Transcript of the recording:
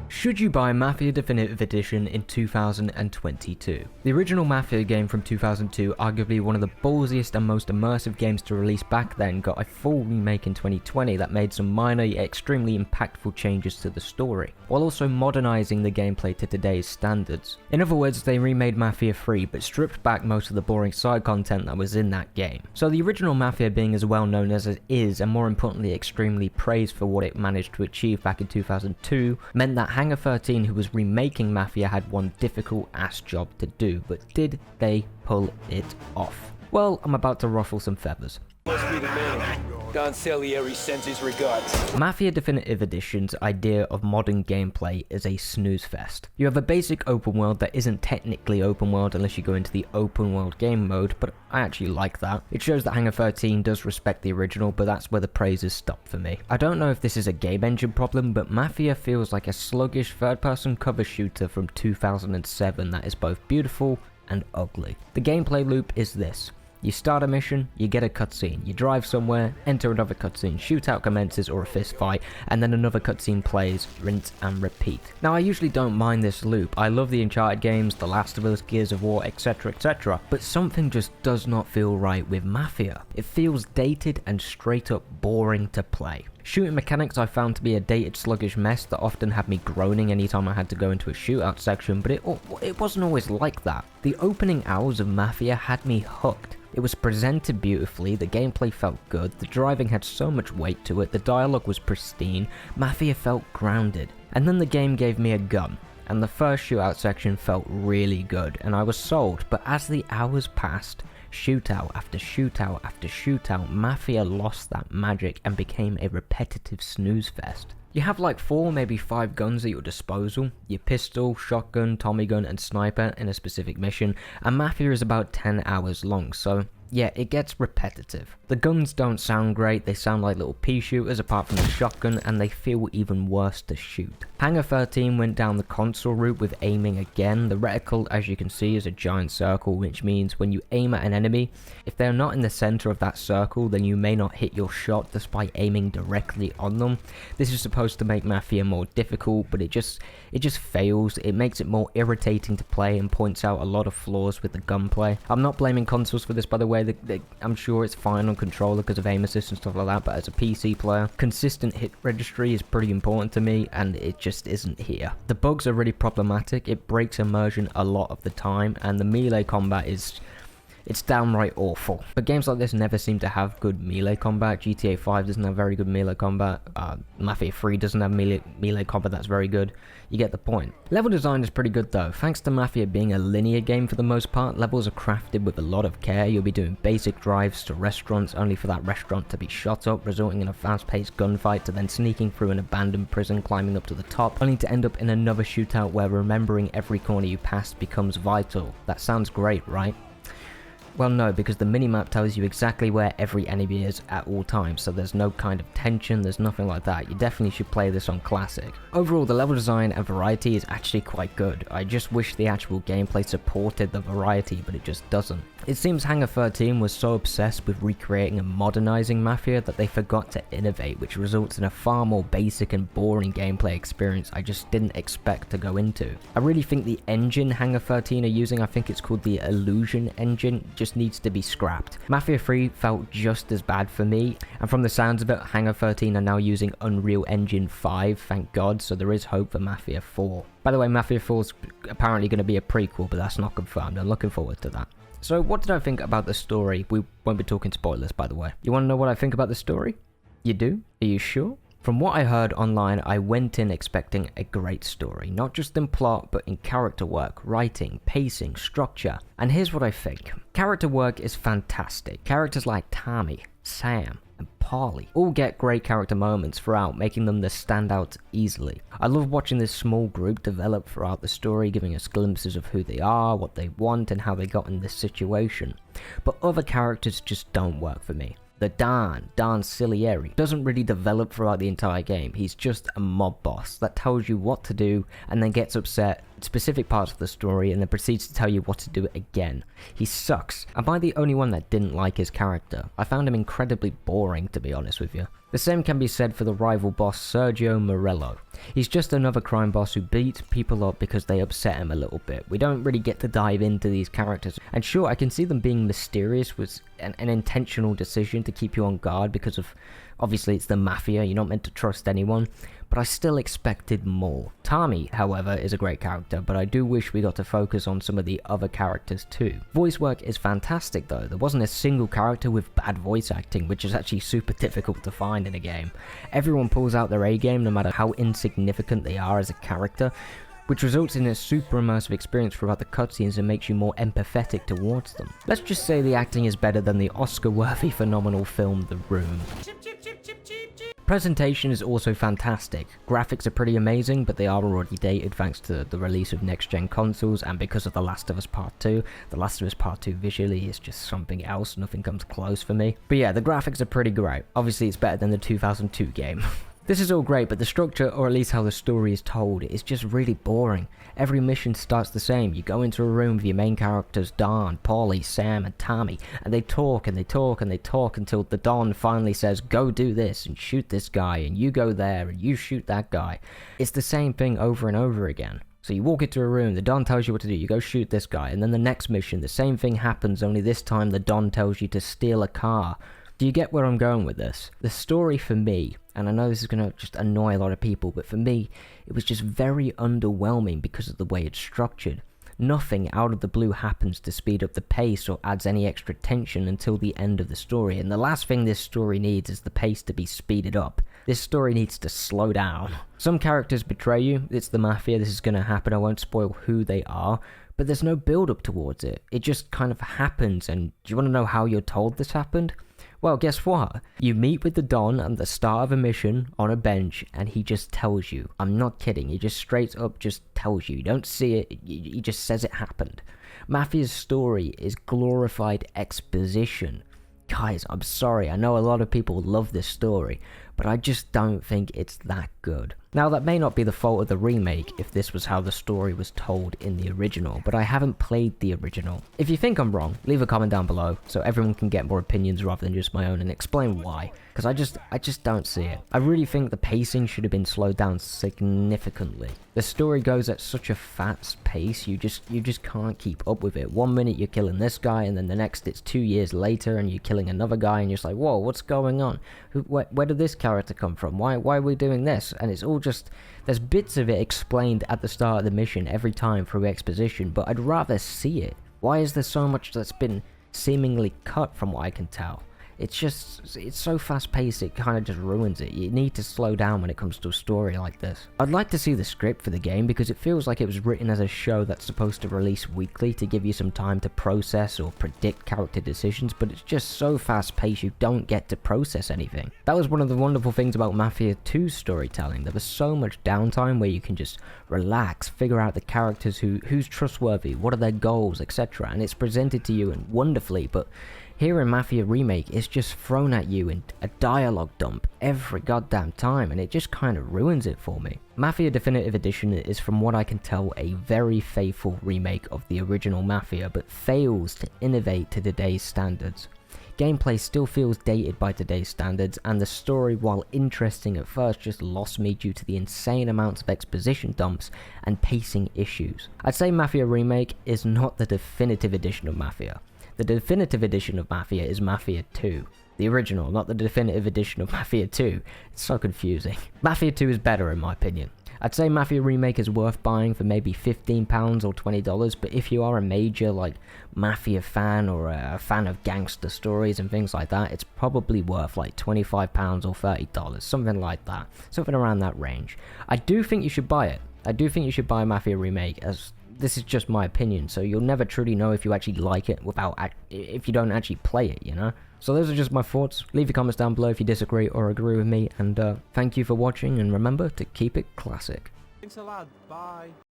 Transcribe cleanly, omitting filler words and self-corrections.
Should you buy Mafia Definitive Edition in 2022? The original Mafia game from 2002, arguably one of the ballsiest and most immersive games to release back then, got a full remake in 2020 that made some minor yet extremely impactful changes to the story, while also modernising the gameplay to today's standards. In other words, they remade Mafia 3 but stripped back most of the boring side content that was in that game. So the original Mafia, being as well known as it is, and more importantly extremely praised for what it managed to achieve back in 2002, meant that Hangar 13, who was remaking Mafia, had one difficult ass job to do, but did they pull it off? Well, I'm about to ruffle some feathers. Must be the man. Don Salieri sends his regards. Mafia Definitive Edition's idea of modern gameplay is a snooze fest. You have a basic open world that isn't technically open world unless you go into the open world game mode, but I actually like that. It shows that Hangar 13 does respect the original, but that's where the praises stop for me. I don't know if this is a game engine problem, but Mafia feels like a sluggish third-person cover shooter from 2007 that is both beautiful and ugly. The gameplay loop is this. You start a mission, you get a cutscene, you drive somewhere, enter another cutscene, shootout commences or a fist fight, and then another cutscene plays, rinse and repeat. Now I usually don't mind this loop, I love the Uncharted games, The Last of Us, Gears of War, etc, but something just does not feel right with Mafia. It feels dated and straight up boring to play. Shooting mechanics I found to be a dated, sluggish mess that often had me groaning anytime I had to go into a shootout section, but it wasn't always like that. The opening hours of Mafia had me hooked. It was presented beautifully, the gameplay felt good, the driving had so much weight to it, the dialogue was pristine, Mafia felt grounded. And then the game gave me a gun, and the first shootout section felt really good, and I was sold, but as the hours passed, shootout after shootout after shootout, Mafia lost that magic and became a repetitive snooze fest. You have like 4, maybe 5 guns at your disposal, your pistol, shotgun, Tommy gun and sniper in a specific mission, and Mafia is about 10 hours long, so yeah, it gets repetitive. The guns don't sound great, they sound like little pea shooters apart from the shotgun, and they feel even worse to shoot. Hangar 13 went down the console route with aiming again. The reticle, as you can see, is a giant circle, which means when you aim at an enemy, if they're not in the center of that circle, then you may not hit your shot despite aiming directly on them. This is supposed to make Mafia more difficult, but it just fails. It makes it more irritating to play and points out a lot of flaws with the gunplay. I'm not blaming consoles for this, by the way. I'm sure it's fine on controller because of aim assist and stuff like that, but as a PC player, consistent hit registry is pretty important to me, and it just isn't here. The bugs are really problematic, it breaks immersion a lot of the time, and the melee combat it's downright awful. But games like this never seem to have good melee combat. GTA 5 doesn't have very good melee combat. Mafia 3 doesn't have melee combat that's very good. You get the point. Level design is pretty good though. Thanks to Mafia being a linear game for the most part, levels are crafted with a lot of care. You'll be doing basic drives to restaurants only for that restaurant to be shot up, resulting in a fast-paced gunfight, to then sneaking through an abandoned prison, climbing up to the top, only to end up in another shootout where remembering every corner you pass becomes vital. That sounds great, right? Well no, because the minimap tells you exactly where every enemy is at all times, so there's no kind of tension, there's nothing like that. You definitely should play this on Classic. Overall, the level design and variety is actually quite good. I just wish the actual gameplay supported the variety, but it just doesn't. It seems Hangar 13 was so obsessed with recreating and modernizing Mafia that they forgot to innovate, which results in a far more basic and boring gameplay experience I just didn't expect to go into. I really think the engine Hangar 13 are using, I think it's called the Illusion engine, just needs to be scrapped. Mafia 3 felt just as bad for me, and from the sounds of it, Hangar 13 are now using Unreal Engine 5, thank god, so there is hope for Mafia 4. By the way, Mafia 4 is apparently going to be a prequel, but that's not confirmed. I'm looking forward to that. So what did I think about the story? We won't be talking spoilers, by the way. You want to know what I think about the story? You do? Are you sure? From what I heard online, I went in expecting a great story, not just in plot, but in character work, writing, pacing, structure. And here's what I think. Character work is fantastic. Characters like Tommy, Sam, and Paulie all get great character moments throughout, making them the standouts easily. I love watching this small group develop throughout the story, giving us glimpses of who they are, what they want, and how they got in this situation. But other characters just don't work for me. The Don Salieri, doesn't really develop throughout the entire game. He's just a mob boss that tells you what to do and then gets upset specific parts of the story and then proceeds to tell you what to do again. He sucks. Am I the only one that didn't like his character? I found him incredibly boring, to be honest with you. The same can be said for the rival boss Sergio Morello. He's just another crime boss who beats people up because they upset him a little bit. We don't really get to dive into these characters. And sure, I can see them being mysterious was an intentional decision to keep you on guard because of, obviously it's the Mafia, you're not meant to trust anyone, but I still expected more. Tommy, however, is a great character, but I do wish we got to focus on some of the other characters too. Voice work is fantastic though. There wasn't a single character with bad voice acting, which is actually super difficult to find in a game. Everyone pulls out their A game no matter how insignificant they are as a character, which results in a super immersive experience throughout the cutscenes and makes you more empathetic towards them. Let's just say the acting is better than the Oscar-worthy phenomenal film The Room. Presentation is also fantastic. Graphics are pretty amazing, but they are already dated thanks to the release of next-gen consoles and because of The Last of Us Part 2. The Last of Us Part 2 visually is just something else, nothing comes close for me. But yeah, the graphics are pretty great. Obviously it's better than the 2002 game. This is all great, but the structure, or at least how the story is told, is just really boring. Every mission starts the same. You go into a room with your main characters Don, Paulie, Sam, and Tommy, and they talk and they talk and they talk until the Don finally says, go do this and shoot this guy, and you go there and you shoot that guy. It's the same thing over and over again. So you walk into a room, the Don tells you what to do, you go shoot this guy, and then the next mission, the same thing happens, only this time the Don tells you to steal a car. Do you get where I'm going with this? The story for me, and I know this is going to just annoy a lot of people, but for me, it was just very underwhelming because of the way it's structured. Nothing out of the blue happens to speed up the pace or adds any extra tension until the end of the story, and the last thing this story needs is the pace to be speeded up. This story needs to slow down. Some characters betray you, it's the Mafia, this is going to happen, I won't spoil who they are, but there's no build up towards it. It just kind of happens, and do you want to know how you're told this happened? Well, guess what? You meet with the Don at the start of a mission on a bench and he just tells you. I'm not kidding, he just straight up just tells you. You don't see it, he just says it happened. Mafia's story is glorified exposition. Guys, I'm sorry, I know a lot of people love this story, but I just don't think it's that good. Now, that may not be the fault of the remake if this was how the story was told in the original, but I haven't played the original. If you think I'm wrong, leave a comment down below so everyone can get more opinions rather than just my own and explain why, because I just don't see it. I really think the pacing should have been slowed down significantly. The story goes at such a fast pace, you just can't keep up with it. 1 minute you're killing this guy and then the next it's 2 years later and you're killing another guy and you're just like, whoa, what's going on? Where did this character come from? Why are we doing this? And it's all just, there's bits of it explained at the start of the mission every time through exposition, but I'd rather see it. Why is there so much that's been seemingly cut from what I can tell? It's so fast paced it kind of just ruins it. You need to slow down when it comes to a story like this. I'd like to see the script for the game because it feels like it was written as a show that's supposed to release weekly to give you some time to process or predict character decisions, but it's just so fast paced you don't get to process anything. That was one of the wonderful things about Mafia 2's storytelling. There was so much downtime where you can just relax, figure out the characters who's trustworthy, what are their goals, etc. And it's presented to you and wonderfully, but here in Mafia Remake, it's just thrown at you in a dialogue dump every goddamn time, and it just kind of ruins it for me. Mafia Definitive Edition is, from what I can tell, a very faithful remake of the original Mafia, but fails to innovate to today's standards. Gameplay still feels dated by today's standards, and the story, while interesting at first, just lost me due to the insane amounts of exposition dumps and pacing issues. I'd say Mafia Remake is not the definitive edition of Mafia. The definitive edition of Mafia is Mafia 2. The original, not the definitive edition of Mafia 2. It's so confusing. Mafia 2 is better in my opinion. I'd say Mafia Remake is worth buying for maybe £15 or $20, but if you are a major like Mafia fan or a fan of gangster stories and things like that, it's probably worth like £25 or $30, something like that. Something around that range. I do think you should buy it. I do think you should buy Mafia Remake, as this is just my opinion, so you'll never truly know if you actually like it if you don't actually play it, you know? So those are just my thoughts. Leave your comments down below if you disagree or agree with me, and thank you for watching, and remember to keep it classic. Thanks a lot, bye.